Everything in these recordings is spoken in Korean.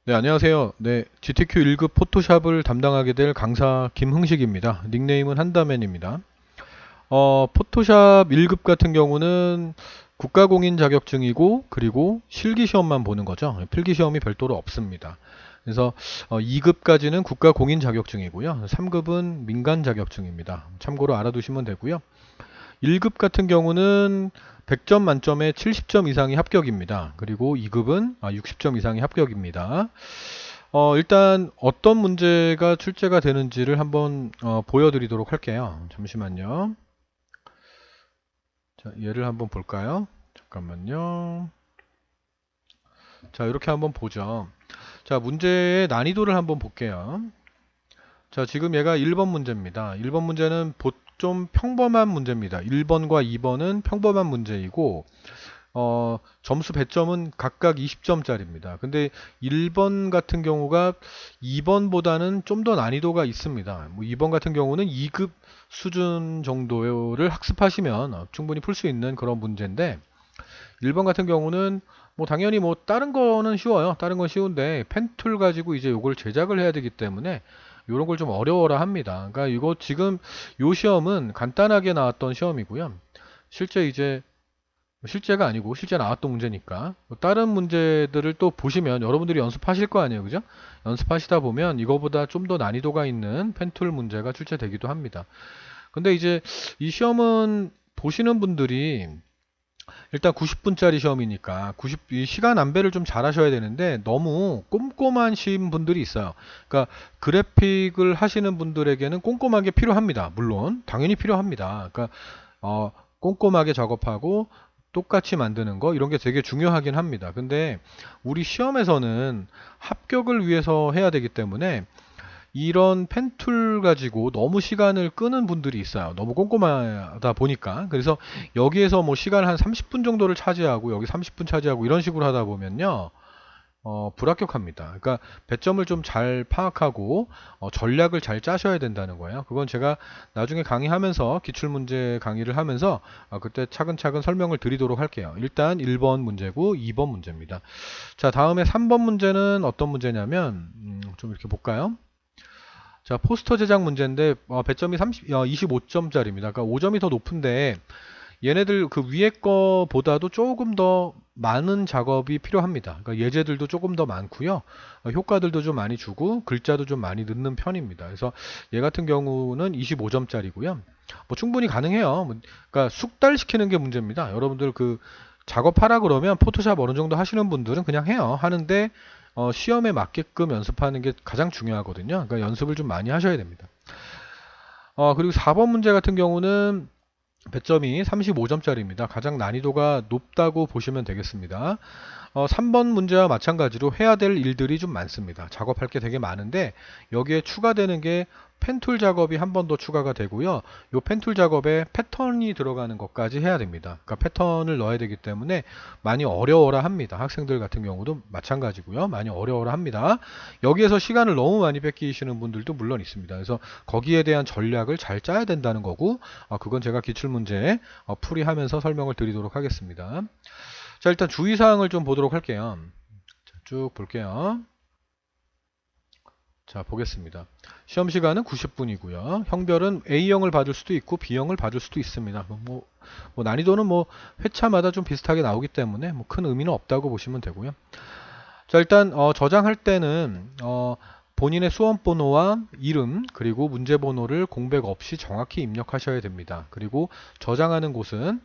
네, 안녕하세요. 네, GTQ 1급 포토샵을 담당하게 될 강사 김흥식입니다. 닉네임은 한다맨입니다. 포토샵 1급 같은 경우는 국가공인 자격증이고, 그리고 실기시험만 보는 거죠. 필기시험이 별도로 없습니다. 그래서 2급까지는 국가공인 자격증이고요. 3급은 민간 자격증입니다. 참고로 알아두시면 되고요. 1급 같은 경우는 100점 만점에 70점 이상이 합격입니다. 그리고 2급은 60점 이상이 합격입니다. 일단 어떤 문제가 출제가 되는지를 한번 보여드리도록 할게요. 잠시만요. 자, 얘를 한번 볼까요? 잠깐만요. 자, 이렇게 한번 보죠. 자, 문제의 난이도를 한번 볼게요. 자, 지금 얘가 1번 문제입니다. 1번 문제는 좀 평범한 문제입니다. 1번과 2번은 평범한 문제이고, 점수 배점은 각각 20점짜리입니다. 근데 1번 같은 경우가 2번보다는 좀 더 난이도가 있습니다. 뭐 2번 같은 경우는 2급 수준 정도를 학습하시면 충분히 풀 수 있는 그런 문제인데, 1번 같은 경우는 뭐 당연히 뭐 다른 거는 쉬워요. 다른 건 쉬운데 펜툴 가지고 이제 요걸 제작을 해야 되기 때문에 요런 걸 좀 어려워라 합니다. 그러니까 이거 지금 요 시험은 간단하게 나왔던 시험이고요. 실제 이제 실제가 아니고 실제 나왔던 문제니까 다른 문제들을 또 보시면 여러분들이 연습하실 거 아니에요, 그죠? 연습하시다 보면 이거보다 좀 더 난이도가 있는 펜툴 문제가 출제되기도 합니다. 근데 이제 이 시험은 보시는 분들이 일단 90분짜리 시험이니까 이 시간 안배를 좀 잘 하셔야 되는데 너무 꼼꼼하신 분들이 있어요. 그러니까 그래픽을 하시는 분들에게는 꼼꼼하게 필요합니다. 물론 당연히 필요합니다. 그러니까 꼼꼼하게 작업하고 똑같이 만드는 거 이런 게 되게 중요하긴 합니다. 근데 우리 시험에서는 합격을 위해서 해야 되기 때문에 이런 펜툴 가지고 너무 시간을 끄는 분들이 있어요. 너무 꼼꼼하다 보니까. 그래서 여기에서 뭐 시간 한 30분 정도를 차지하고 여기 30분 차지하고 이런 식으로 하다 보면요. 불합격합니다. 그러니까 배점을 좀 잘 파악하고 전략을 잘 짜셔야 된다는 거예요. 그건 제가 나중에 강의하면서 기출문제 강의를 하면서 그때 차근차근 설명을 드리도록 할게요. 일단 1번 문제고 2번 문제입니다. 자, 다음에 3번 문제는 어떤 문제냐면 좀 이렇게 볼까요? 자, 포스터 제작 문제인데 배점이 25점짜리입니다. 그러니까 5점이 더 높은데 얘네들 그 위에 거보다도 조금 더 많은 작업이 필요합니다. 그러니까 예제들도 조금 더 많고요. 효과들도 좀 많이 주고 글자도 좀 많이 넣는 편입니다. 그래서 얘 같은 경우는 25점짜리고요. 뭐 충분히 가능해요. 그러니까 숙달시키는 게 문제입니다. 여러분들 그 작업하라 그러면 포토샵 어느 정도 하시는 분들은 그냥 해요. 하는데 시험에 맞게끔 연습하는 게 가장 중요하거든요. 그러니까 연습을 좀 많이 하셔야 됩니다. 그리고 4번 문제 같은 경우는 배점이 35점짜리입니다. 가장 난이도가 높다고 보시면 되겠습니다. 3번 문제와 마찬가지로 해야 될 일들이 좀 많습니다. 작업할 게 되게 많은데 여기에 추가되는 게 펜툴 작업이 한 번 더 추가가 되고요. 이 펜툴 작업에 패턴이 들어가는 것까지 해야 됩니다. 그러니까 패턴을 넣어야 되기 때문에 많이 어려워라 합니다. 학생들 같은 경우도 마찬가지고요. 많이 어려워라 합니다. 여기에서 시간을 너무 많이 뺏기시는 분들도 물론 있습니다. 그래서 거기에 대한 전략을 잘 짜야 된다는 거고 그건 제가 기출문제 풀이하면서 설명을 드리도록 하겠습니다. 자, 일단 주의사항을 좀 보도록 할게요. 자, 쭉 볼게요. 자, 보겠습니다. 시험 시간은 90분이고요. 형별은 A형을 받을 수도 있고 B형을 받을 수도 있습니다. 뭐 난이도는 뭐 회차마다 좀 비슷하게 나오기 때문에 뭐 큰 의미는 없다고 보시면 되고요. 자, 일단 저장할 때는 본인의 수험번호와 이름 그리고 문제번호를 공백 없이 정확히 입력하셔야 됩니다. 그리고 저장하는 곳은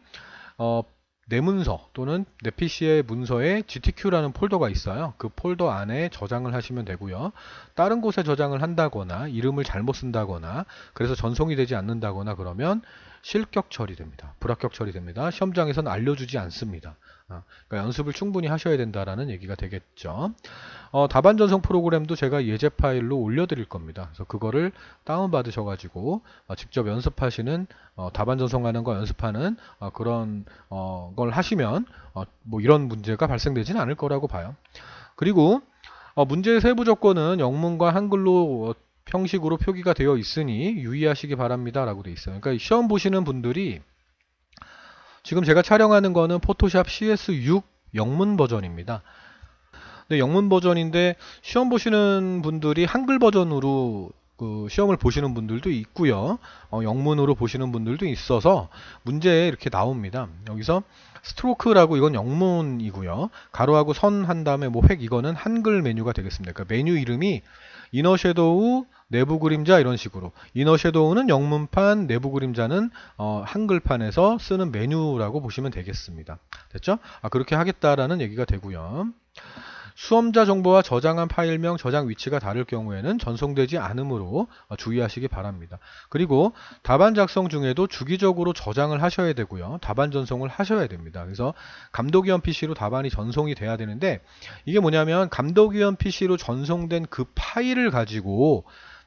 어, 내 문서 또는 내 PC의 문서에 GTQ라는 폴더가 있어요. 그 폴더 안에 저장을 하시면 되고요. 다른 곳에 저장을 한다거나 이름을 잘못 쓴다거나 그래서 전송이 되지 않는다거나 그러면 실격 처리됩니다. 불합격 처리됩니다. 시험장에서는 알려주지 않습니다. 그러니까 연습을 충분히 하셔야 된다라는 얘기가 되겠죠. 답안 전송 프로그램도 제가 예제 파일로 올려드릴 겁니다. 그래서 그거를 다운받으셔가지고 직접 연습하시는 답안 전송하는 거 연습하는 그런 걸 하시면 뭐 이런 문제가 발생되지는 않을 거라고 봐요. 그리고 문제의 세부 조건은 영문과 한글로 형식으로 표기가 되어 있으니 유의하시기 바랍니다 라고 되어 있어요. 그러니까 시험 보시는 분들이 지금 제가 촬영하는 거는 포토샵 CS6 영문 버전입니다. 근데 영문 버전인데 시험 보시는 분들이 한글 버전으로 그 시험을 보시는 분들도 있고요. 영문으로 보시는 분들도 있어서 문제에 이렇게 나옵니다. 여기서 스트로크라고 이건 영문이고요. 가로하고 선 한 다음에 뭐 획 이거는 한글 메뉴가 되겠습니다. 그러니까 메뉴 이름이 이너 섀도우 내부 그림자 이런 식으로 이너 섀도우는 영문판, 내부 그림자는 한글판에서 쓰는 메뉴라고 보시면 되겠습니다. 됐죠? 그렇게 하겠다라는 얘기가 되고요. 수험자 정보와 저장한 파일명, 저장 위치가 다를 경우에는 전송되지 않으므로 주의하시기 바랍니다. 그리고 답안 작성 중에도 주기적으로 저장을 하셔야 되고요. 답안 전송을 하셔야 됩니다. 그래서 감독위원 PC로 답안이 전송이 돼야 되는데 이게 뭐냐면 감독위원 PC로 전송된 그 파일을 가지고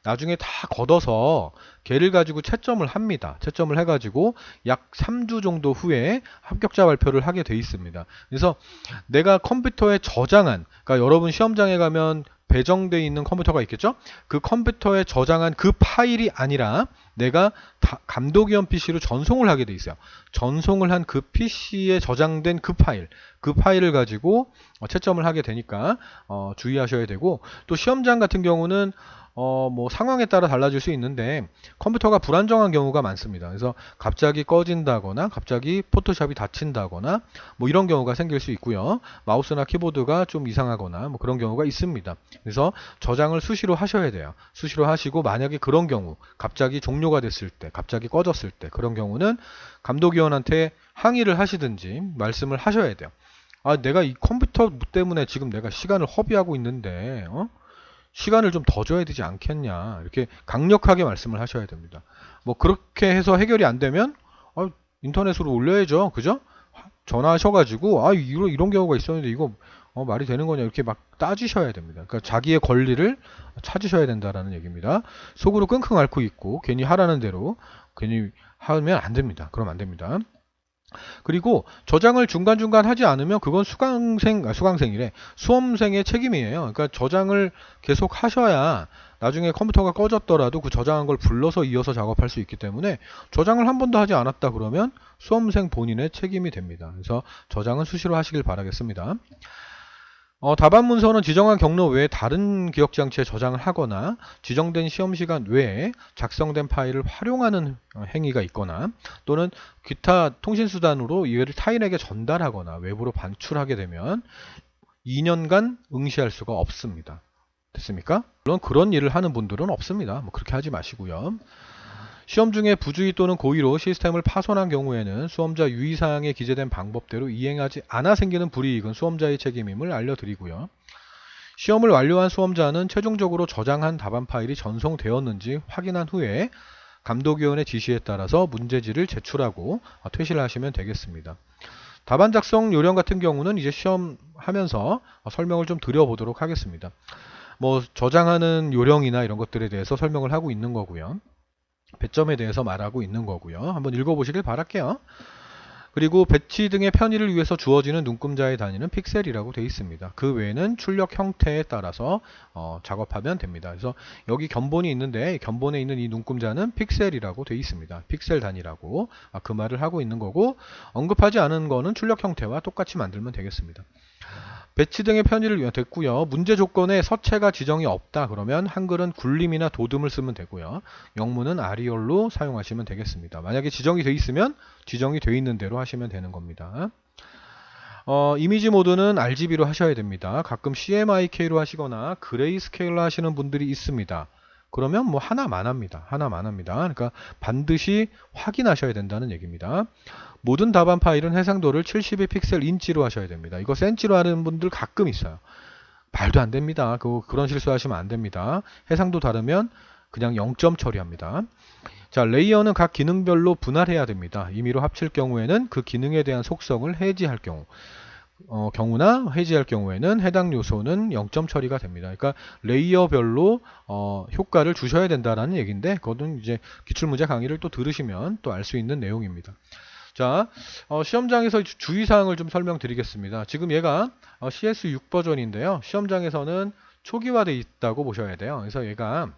나중에 다 걷어서 걔를 가지고 채점을 합니다. 채점을 해가지고 약 3주 정도 후에 합격자 발표를 하게 돼 있습니다. 그래서 내가 컴퓨터에 저장한, 그러니까 여러분 시험장에 가면 배정되어 있는 컴퓨터가 있겠죠? 그 컴퓨터에 저장한 그 파일이 아니라 내가 감독위원 PC로 전송을 하게 돼 있어요. 전송을 한 그 PC에 저장된 그 파일을 가지고 채점을 하게 되니까 주의하셔야 되고, 또 시험장 같은 경우는 뭐 상황에 따라 달라질 수 있는데 컴퓨터가 불안정한 경우가 많습니다. 그래서 갑자기 꺼진다거나 갑자기 포토샵이 닫힌다거나 뭐 이런 경우가 생길 수 있고요. 마우스나 키보드가 좀 이상하거나 뭐 그런 경우가 있습니다. 그래서 저장을 수시로 하셔야 돼요. 수시로 하시고, 만약에 그런 경우 갑자기 종료가 됐을 때, 갑자기 꺼졌을 때, 그런 경우는 감독위원한테 항의를 하시든지 말씀을 하셔야 돼요. 내가 이 컴퓨터 때문에 지금 내가 시간을 허비하고 있는데 시간을 좀 더 줘야 되지 않겠냐, 이렇게 강력하게 말씀을 하셔야 됩니다. 뭐 그렇게 해서 해결이 안 되면 인터넷으로 올려야죠. 그죠? 전화하셔가지고 이런 경우가 있었는데 이거 말이 되는 거냐, 이렇게 막 따지셔야 됩니다. 그러니까 자기의 권리를 찾으셔야 된다라는 얘기입니다. 속으로 끙끙 앓고 있고 괜히 하라는 대로 괜히 하면 안 됩니다. 그러면 안 됩니다. 그리고 저장을 중간중간 하지 않으면 그건 수험생의 책임이에요. 그러니까 저장을 계속 하셔야 나중에 컴퓨터가 꺼졌더라도 그 저장한 걸 불러서 이어서 작업할 수 있기 때문에, 저장을 한 번도 하지 않았다 그러면 수험생 본인의 책임이 됩니다. 그래서 저장은 수시로 하시길 바라겠습니다. 답안 문서는 지정한 경로 외에 다른 기억장치에 저장을 하거나 지정된 시험시간 외에 작성된 파일을 활용하는 행위가 있거나, 또는 기타 통신수단으로 이를 타인에게 전달하거나 외부로 반출하게 되면 2년간 응시할 수가 없습니다. 됐습니까? 물론 그런 일을 하는 분들은 없습니다. 뭐 그렇게 하지 마시고요. 시험 중에 부주의 또는 고의로 시스템을 파손한 경우에는 수험자 유의사항에 기재된 방법대로 이행하지 않아 생기는 불이익은 수험자의 책임임을 알려드리고요. 시험을 완료한 수험자는 최종적으로 저장한 답안 파일이 전송되었는지 확인한 후에 감독위원의 지시에 따라서 문제지를 제출하고 퇴실을 하시면 되겠습니다. 답안 작성 요령 같은 경우는 이제 시험하면서 설명을 좀 드려보도록 하겠습니다. 뭐 저장하는 요령이나 이런 것들에 대해서 설명을 하고 있는 거고요. 배점에 대해서 말하고 있는 거고요. 한번 읽어보시길 바랄게요. 그리고 배치 등의 편의를 위해서 주어지는 눈금자의 단위는 픽셀이라고 되어 있습니다. 그 외에는 출력 형태에 따라서 작업하면 됩니다. 그래서 여기 견본이 있는데 견본에 있는 이 눈금자는 픽셀이라고 되어 있습니다. 픽셀 단위라고 그 말을 하고 있는 거고, 언급하지 않은 거는 출력 형태와 똑같이 만들면 되겠습니다. 배치 등의 편의를 위해 됐고요. 문제 조건에 서체가 지정이 없다 그러면 한글은 굴림이나 도듬을 쓰면 되고요. 영문은 아리얼로 사용하시면 되겠습니다. 만약에 지정이 돼 있으면 지정이 돼 있는 대로 하시면 되는 겁니다. 이미지 모드는 RGB로 하셔야 됩니다. 가끔 CMYK로 하시거나 그레이스케일로 하시는 분들이 있습니다. 그러면 뭐 하나만 합니다. 그러니까 반드시 확인하셔야 된다는 얘기입니다. 모든 답안 파일은 해상도를 72픽셀 인치로 하셔야 됩니다. 이거 센치로 하는 분들 가끔 있어요. 말도 안 됩니다. 그런 실수하시면 안 됩니다. 해상도 다르면 그냥 0점 처리합니다. 자, 레이어는 각 기능별로 분할해야 됩니다. 임의로 합칠 경우에는 그 기능에 대한 속성을 해지할 경우나 해지할 경우에는 해당 요소는 0점 처리가 됩니다. 그러니까 레이어별로 효과를 주셔야 된다라는 얘기인데, 그것은 이제 기출문제 강의를 또 들으시면 또 알 수 있는 내용입니다. 자, 시험장에서 주의사항을 좀 설명드리겠습니다. 지금 얘가 CS6 버전인데요. 시험장에서는 초기화되어 있다고 보셔야 돼요. 그래서 얘가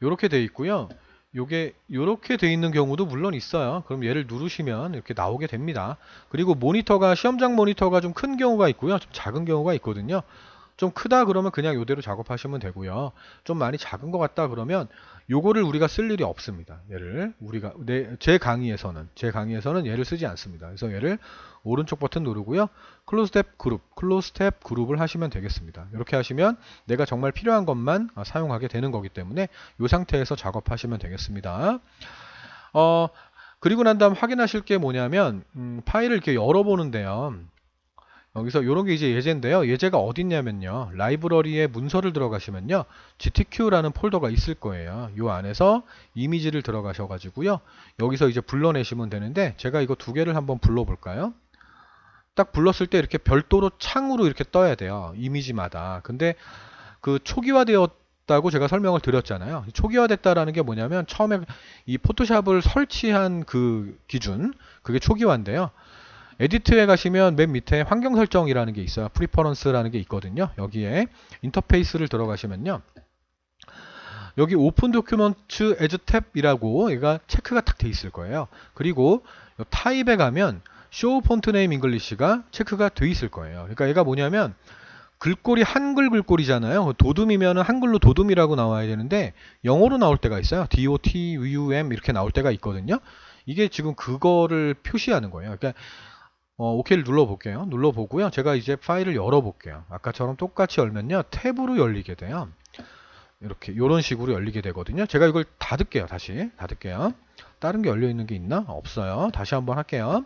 이렇게 되어 있고요. 요게 요렇게 돼 있는 경우도 물론 있어요. 그럼 얘를 누르시면 이렇게 나오게 됩니다. 그리고 모니터가 시험장 모니터가 좀 큰 경우가 있고요. 좀 작은 경우가 있거든요. 좀 크다 그러면 그냥 요대로 작업하시면 되고요. 좀 많이 작은 것 같다 그러면 요거를 우리가 쓸 일이 없습니다. 얘를 우리가 제 강의에서는 얘를 쓰지 않습니다. 그래서 얘를 오른쪽 버튼 누르고요. 클로즈 탭 그룹을 하시면 되겠습니다. 이렇게 하시면 내가 정말 필요한 것만 사용하게 되는 거기 때문에 이 상태에서 작업하시면 되겠습니다. 그리고 난 다음 확인하실 게 뭐냐면 파일을 이렇게 열어보는데요. 여기서 이런 게 이제 예제인데요. 예제가 어디 있냐면요. 라이브러리에 문서를 들어가시면요. GTQ라는 폴더가 있을 거예요. 이 안에서 이미지를 들어가셔가지고요. 여기서 이제 불러내시면 되는데 제가 이거 두 개를 한번 불러볼까요? 딱 불렀을 때 이렇게 별도로 창으로 이렇게 떠야 돼요. 이미지마다. 근데 그 초기화되었다고 제가 설명을 드렸잖아요. 초기화됐다라는 게 뭐냐면 처음에 이 포토샵을 설치한 그 기준, 그게 초기화인데요. 에디트에 가시면 맨 밑에 환경 설정이라는 게 있어요. 프리퍼런스라는 게 있거든요. 여기에 인터페이스를 들어가시면요. 여기 오픈 도큐먼트 에즈 탭이라고 얘가 체크가 딱 돼 있을 거예요. 그리고 타입에 가면 show font name English가 체크가 돼 있을 거예요. 그러니까 얘가 뭐냐면 글꼴이 한글 글꼴이잖아요. 도둠이면 한글로 도둠이라고 나와야 되는데 영어로 나올 때가 있어요. DOTUM 이렇게 나올 때가 있거든요. 이게 지금 그거를 표시하는 거예요. 그러니까 OK를 눌러볼게요. 눌러보고요. 제가 이제 파일을 열어볼게요. 아까처럼 똑같이 열면요. 탭으로 열리게 돼요. 이렇게 이런 식으로 열리게 되거든요. 제가 이걸 닫을게요. 다시 닫을게요. 다른 게 열려있는 게 있나? 없어요. 다시 한번 할게요.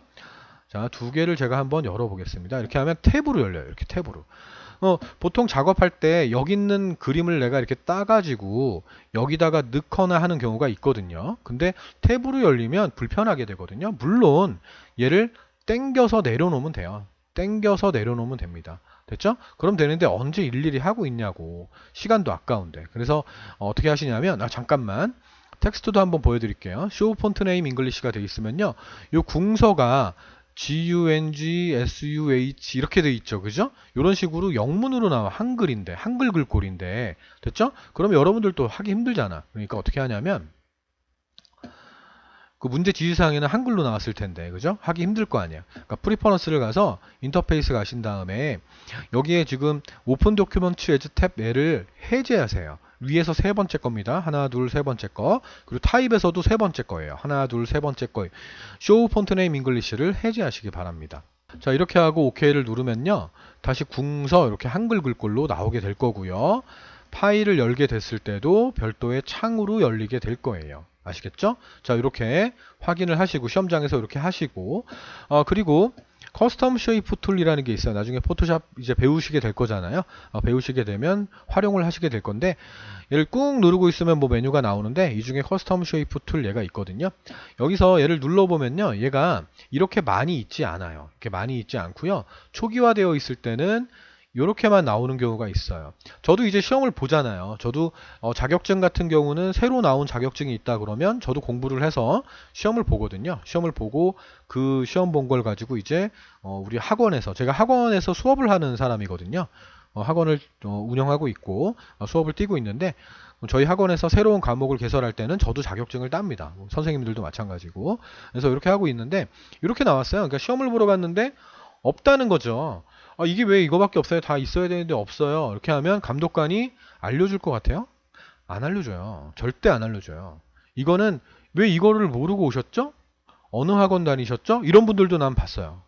자, 두 개를 제가 한번 열어보겠습니다. 이렇게 하면 탭으로 열려요. 이렇게 탭으로. 보통 작업할 때 여기 있는 그림을 내가 이렇게 따가지고 여기다가 넣거나 하는 경우가 있거든요. 근데 탭으로 열리면 불편하게 되거든요. 물론 얘를 땡겨서 내려놓으면 돼요. 땡겨서 내려놓으면 됩니다. 됐죠? 그럼 되는데 언제 일일이 하고 있냐고. 시간도 아까운데. 그래서 어떻게 하시냐면 잠깐만. 텍스트도 한번 보여드릴게요. show font name English가 되어 있으면요. 요 궁서가 GUNG, SUH 이렇게 돼 있죠. 그죠? 이런 식으로 영문으로 나와. 한글인데. 한글 글꼴인데. 됐죠? 그럼 여러분들도 하기 힘들잖아. 그러니까 어떻게 하냐면 그 문제 지시사항에는 한글로 나왔을 텐데, 그죠? 하기 힘들 거 아니야. 그러니까 프리퍼런스를 가서 인터페이스 가신 다음에 여기에 지금 오픈 도큐먼트 에즈 탭 얘를 해제하세요. 위에서 세 번째 겁니다. 하나, 둘, 세 번째 거. 그리고 타입에서도 세 번째 거예요. 하나, 둘, 세 번째 거. show font name English를 해제하시기 바랍니다. 자, 이렇게 하고 OK를 누르면요. 다시 궁서 이렇게 한글 글꼴로 나오게 될 거고요. 파일을 열게 됐을 때도 별도의 창으로 열리게 될 거예요. 아시겠죠? 자, 이렇게 확인을 하시고 시험장에서 이렇게 하시고 그리고 커스텀 쉐이프 툴이라는 게 있어요. 나중에 포토샵 이제 배우시게 될 거잖아요. 배우시게 되면 활용을 하시게 될 건데 얘를 꾹 누르고 있으면 뭐 메뉴가 나오는데 이 중에 커스텀 쉐이프 툴 얘가 있거든요. 여기서 얘를 눌러보면요. 얘가 이렇게 많이 있지 않아요. 이렇게 많이 있지 않고요. 초기화되어 있을 때는 이렇게만 나오는 경우가 있어요. 저도 이제 시험을 보잖아요. 저도 자격증 같은 경우는 새로 나온 자격증이 있다 그러면 저도 공부를 해서 시험을 보거든요. 시험을 보고 그 시험 본 걸 가지고 이제 우리 학원에서 제가 학원에서 수업을 하는 사람이거든요. 학원을 운영하고 있고 수업을 띄고 있는데 저희 학원에서 새로운 과목을 개설할 때는 저도 자격증을 땁니다. 선생님들도 마찬가지고. 그래서 이렇게 하고 있는데 이렇게 나왔어요. 그러니까 시험을 보러 갔는데 없다는 거죠. 이게 왜 이거밖에 없어요? 다 있어야 되는데 없어요. 이렇게 하면 감독관이 알려줄 것 같아요? 안 알려줘요. 절대 안 알려줘요. 이거는 왜 이거를 모르고 오셨죠? 어느 학원 다니셨죠? 이런 분들도 난 봤어요.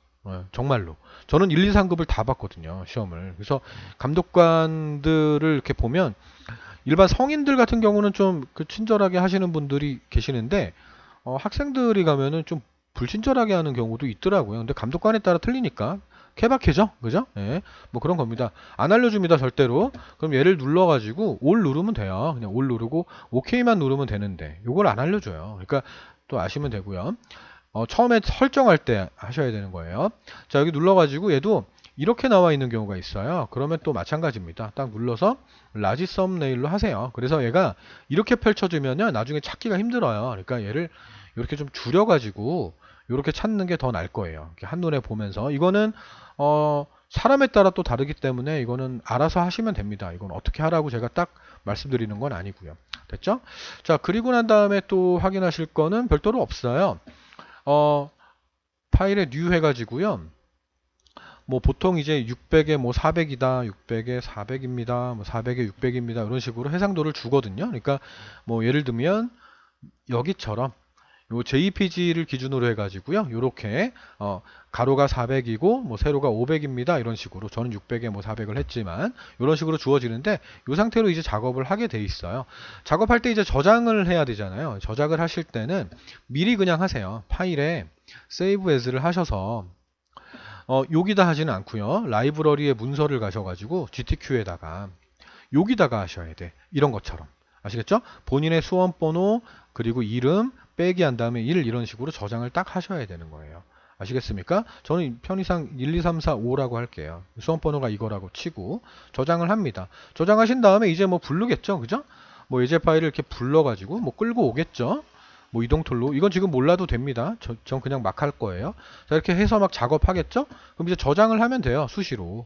정말로. 저는 1, 2, 3급을 다 봤거든요. 시험을. 그래서 감독관들을 이렇게 보면 일반 성인들 같은 경우는 좀 친절하게 하시는 분들이 계시는데 학생들이 가면은 좀 불친절하게 하는 경우도 있더라고요. 근데 감독관에 따라 틀리니까 케바케죠? 그죠? 예. 뭐 그런 겁니다. 안 알려줍니다, 절대로. 그럼 얘를 눌러가지고 올 누르면 돼요. 그냥 올 누르고 OK만 누르면 되는데 요걸 안 알려줘요. 그러니까 또 아시면 되고요. 처음에 설정할 때 하셔야 되는 거예요. 자, 여기 눌러가지고 얘도 이렇게 나와 있는 경우가 있어요. 그러면 또 마찬가지입니다. 딱 눌러서 라지 썸네일로 하세요. 그래서 얘가 이렇게 펼쳐지면요, 나중에 찾기가 힘들어요. 그러니까 얘를 이렇게 좀 줄여가지고 이렇게 찾는 게 더 나을 거예요. 이렇게 한눈에 보면서. 이거는 사람에 따라 또 다르기 때문에 이거는 알아서 하시면 됩니다. 이건 어떻게 하라고 제가 딱 말씀드리는 건 아니고요. 됐죠? 자, 그리고 난 다음에 또 확인하실 거는 별도로 없어요. 파일에 new 해가지고요. 뭐 보통 이제 600에 뭐 400이다, 600에 400입니다, 뭐 400에 600입니다 이런 식으로 해상도를 주거든요. 그러니까 뭐 예를 들면 여기처럼 요 JPG를 기준으로 해가지고요. 요렇게 가로가 400이고 뭐 세로가 500입니다. 이런 식으로 저는 600에 뭐 400을 했지만 이런 식으로 주어지는데 이 상태로 이제 작업을 하게 돼 있어요. 작업할 때 이제 저장을 해야 되잖아요. 저장을 하실 때는 미리 그냥 하세요. 파일에 Save As를 하셔서 여기다 하지는 않고요. 라이브러리에 문서를 가셔가지고 GTQ에다가 여기다가 하셔야 돼. 이런 것처럼. 아시겠죠? 본인의 수험번호 그리고 이름 빼기 한 다음에 1 이런 식으로 저장을 딱 하셔야 되는 거예요. 아시겠습니까? 저는 편의상 1, 2, 3, 4, 5라고 할게요. 수험번호가 이거라고 치고 저장을 합니다. 저장하신 다음에 이제 뭐 부르겠죠? 그죠? 뭐 예제 파일을 이렇게 불러가지고 뭐 끌고 오겠죠? 뭐 이동 툴로 이건 지금 몰라도 됩니다. 전 그냥 막 할 거예요. 자, 이렇게 해서 막 작업하겠죠? 그럼 이제 저장을 하면 돼요. 수시로.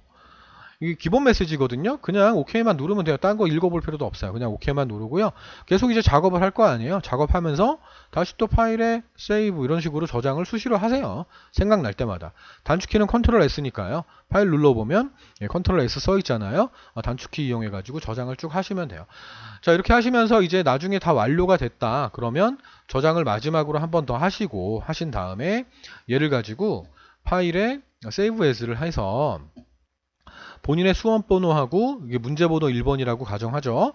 이게 기본 메시지거든요. 그냥 OK만 누르면 돼요. 딴 거 읽어볼 필요도 없어요. 그냥 OK만 누르고요. 계속 이제 작업을 할 거 아니에요. 작업하면서 다시 또 파일에 세이브 이런 식으로 저장을 수시로 하세요. 생각날 때마다. 단축키는 컨트롤 S니까요. 파일 눌러보면 컨트롤 S 써 있잖아요. 단축키 이용해가지고 저장을 쭉 하시면 돼요. 자, 이렇게 하시면서 이제 나중에 다 완료가 됐다. 그러면 저장을 마지막으로 한 번 더 하시고 하신 다음에 얘를 가지고 파일에 세이브 에스를 해서 본인의 수험번호하고 이게 문제번호 1번이라고 가정하죠.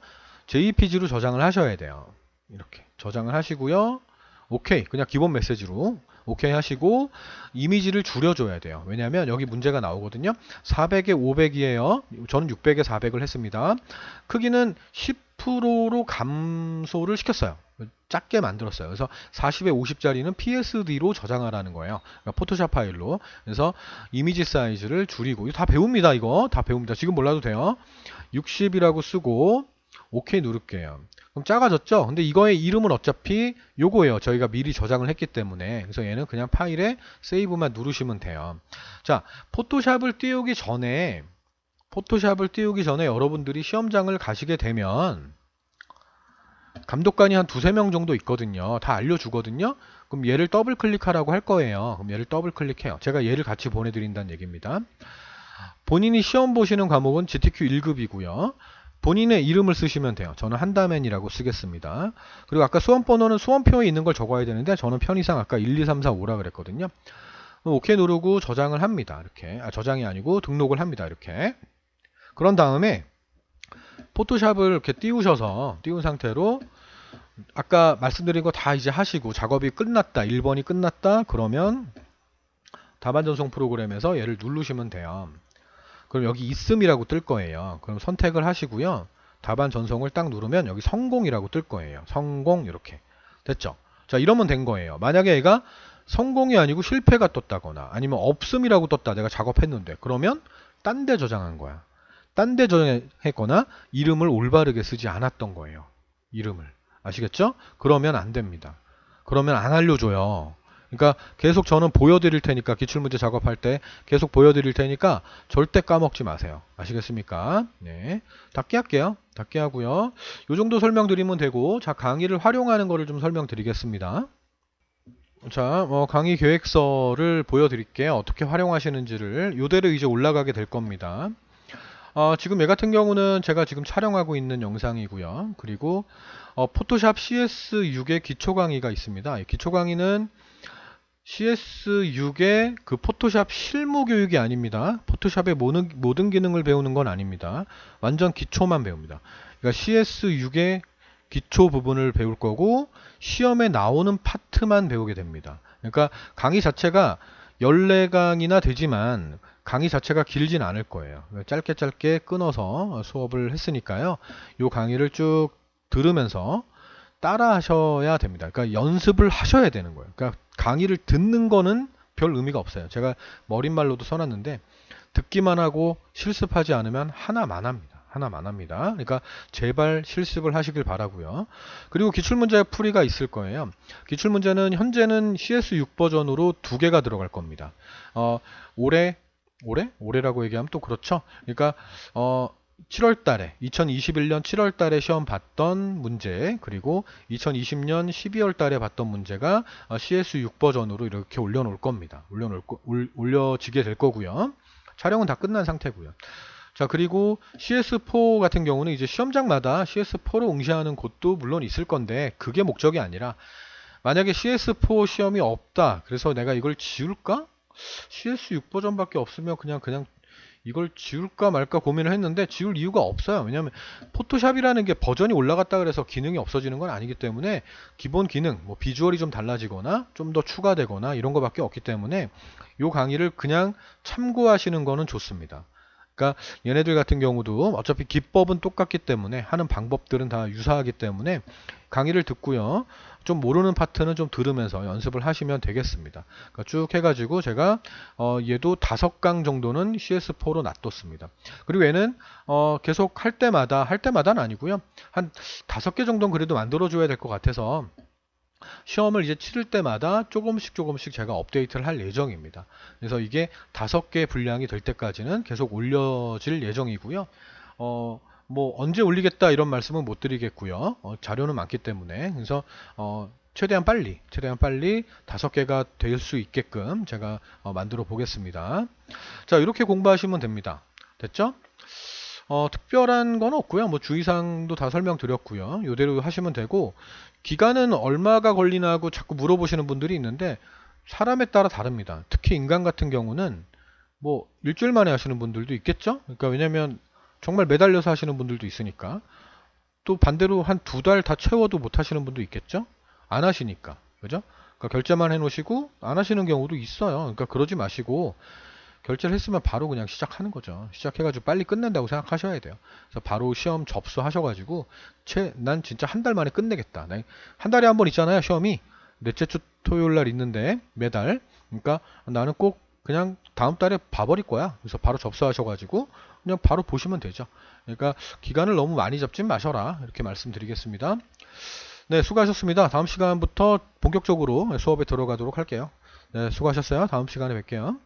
JPG로 저장을 하셔야 돼요. 이렇게 저장을 하시고요. 오케이. 그냥 기본 메시지로 오케이 하시고 이미지를 줄여줘야 돼요. 왜냐하면 여기 문제가 나오거든요. 400에 500이에요. 저는 600에 400을 했습니다. 크기는 10%로 감소를 시켰어요. 작게 만들었어요. 그래서 40에 50짜리는 PSD로 저장하라는 거예요. 그러니까 포토샵 파일로. 그래서 이미지 사이즈를 줄이고 이거 다 배웁니다. 이거 다 배웁니다. 지금 몰라도 돼요. 60이라고 쓰고 오케이 누를게요. 그럼 작아졌죠? 근데 이거의 이름은 어차피 요거예요. 저희가 미리 저장을 했기 때문에. 그래서 얘는 그냥 파일에 세이브만 누르시면 돼요. 자, 포토샵을 띄우기 전에 여러분들이 시험장을 가시게 되면 감독관이 한 두세 명 정도 있거든요. 다 알려주거든요. 그럼 얘를 더블 클릭하라고 할 거예요. 그럼 얘를 더블 클릭해요. 제가 얘를 같이 보내드린다는 얘기입니다. 본인이 시험 보시는 과목은 GTQ 1급이고요. 본인의 이름을 쓰시면 돼요. 저는 한다맨이라고 쓰겠습니다. 그리고 아까 수험번호는 수험표에 있는 걸 적어야 되는데 저는 편의상 아까 1, 2, 3, 4, 5라 그랬거든요. 오케이 누르고 저장을 합니다. 이렇게. 저장이 아니고 등록을 합니다. 이렇게. 그런 다음에 포토샵을 이렇게 띄운 상태로 아까 말씀드린 거 다 이제 하시고 작업이 끝났다. 1번이 끝났다. 그러면 답안 전송 프로그램에서 얘를 누르시면 돼요. 그럼 여기 있음이라고 뜰 거예요. 그럼 선택을 하시고요. 답안 전송을 딱 누르면 여기 성공이라고 뜰 거예요. 성공 이렇게. 됐죠? 자, 이러면 된 거예요. 만약에 얘가 성공이 아니고 실패가 떴다거나 아니면 없음이라고 떴다. 내가 작업했는데. 그러면 딴 데 저장한 거야. 딴 데 저장했거나 이름을 올바르게 쓰지 않았던 거예요. 이름을. 아시겠죠? 그러면 안 됩니다. 그러면 안 알려줘요. 그러니까 계속 저는 보여드릴 테니까 기출문제 작업할 때 계속 보여드릴 테니까 절대 까먹지 마세요. 아시겠습니까? 네, 닫기 할게요. 닫기 하고요. 요 정도 설명드리면 되고, 자, 강의를 활용하는 거를 좀 설명드리겠습니다. 자, 강의 계획서를 보여드릴게요. 어떻게 활용하시는지를. 요대로 이제 올라가게 될 겁니다. 지금 얘 같은 경우는 제가 지금 촬영하고 있는 영상이고요. 그리고 포토샵 CS6의 기초 강의가 있습니다. 기초 강의는 CS6의 그 포토샵 실무 교육이 아닙니다. 포토샵의 모든 기능을 배우는 건 아닙니다. 완전 기초만 배웁니다. 그러니까 CS6의 기초 부분을 배울 거고 시험에 나오는 파트만 배우게 됩니다. 그러니까 강의 자체가 14강이나 되지만 강의 자체가 길진 않을 거예요. 짧게 끊어서 수업을 했으니까요. 이 강의를 쭉 들으면서 따라 하셔야 됩니다. 그러니까 연습을 하셔야 되는 거예요. 그러니까 강의를 듣는 거는 별 의미가 없어요. 제가 머릿말로도 써놨는데 듣기만 하고 실습하지 않으면 하나만 합니다. 그러니까 제발 실습을 하시길 바라고요. 그리고 기출문제 풀이가 있을 거예요. 기출문제는 현재는 CS6 버전으로 2개가 들어갈 겁니다. 올해라고 얘기하면 또 그렇죠. 그러니까 7월 달에 2021년 7월 달에 시험 봤던 문제, 그리고 2020년 12월 달에 봤던 문제가 CS6 버전으로 이렇게 올려놓을 겁니다. 올려지게 될 거고요. 촬영은 다 끝난 상태고요. 자, 그리고 CS4 같은 경우는 이제 시험장마다 CS4로 응시하는 곳도 물론 있을 건데, 그게 목적이 아니라 만약에 CS4 시험이 없다, 그래서 내가 이걸 지울까? CS6 버전밖에 없으면 그냥 이걸 지울까 말까 고민을 했는데 지울 이유가 없어요. 왜냐하면 포토샵이라는 게 버전이 올라갔다 그래서 기능이 없어지는 건 아니기 때문에, 기본 기능, 뭐 비주얼이 좀 달라지거나 좀 더 추가되거나 이런 거밖에 없기 때문에 이 강의를 그냥 참고하시는 거는 좋습니다. 그러니까 얘네들 같은 경우도 어차피 기법은 똑같기 때문에, 하는 방법들은 다 유사하기 때문에 강의를 듣고요, 좀 모르는 파트는 좀 들으면서 연습을 하시면 되겠습니다. 그러니까 쭉 해가지고 제가 얘도 5강 정도는 CS4로 놔뒀습니다. 그리고 얘는 계속 할 때마다는 아니고요, 한 5개 정도는 그래도 만들어줘야 될 것 같아서 시험을 이제 치를 때마다 조금씩 제가 업데이트를 할 예정입니다. 그래서 이게 5개 분량이 될 때까지는 계속 올려질 예정이고요. 뭐 언제 올리겠다 이런 말씀은 못 드리겠고요. 자료는 많기 때문에. 그래서 최대한 빨리 5개가 될 수 있게끔 제가 만들어 보겠습니다. 자, 이렇게 공부하시면 됩니다. 됐죠? 특별한 건 없고요. 뭐 주의사항도 다 설명드렸고요. 이대로 하시면 되고, 기간은 얼마가 걸리나 하고 자꾸 물어보시는 분들이 있는데 사람에 따라 다릅니다. 특히 인간 같은 경우는 뭐 일주일 만에 하시는 분들도 있겠죠. 그러니까 왜냐면 정말 매달려서 하시는 분들도 있으니까. 또 반대로 한 2달 다 채워도 못 하시는 분도 있겠죠. 안 하시니까. 그죠? 그러니까 결제만 해 놓으시고 안 하시는 경우도 있어요. 그러니까 그러지 마시고, 결제를 했으면 바로 그냥 시작하는 거죠. 시작해가지고 빨리 끝낸다고 생각하셔야 돼요. 그래서 바로 시험 접수하셔가지고, 난 진짜 한 달 만에 끝내겠다. 한 달에 한 번 있잖아요, 시험이. 넷째 주 토요일 날 있는데, 매달. 그러니까 나는 꼭 그냥 다음 달에 봐버릴 거야. 그래서 바로 접수하셔가지고 그냥 바로 보시면 되죠. 그러니까 기간을 너무 많이 잡진 마셔라, 이렇게 말씀드리겠습니다. 네, 수고하셨습니다. 다음 시간부터 본격적으로 수업에 들어가도록 할게요. 네, 수고하셨어요. 다음 시간에 뵐게요.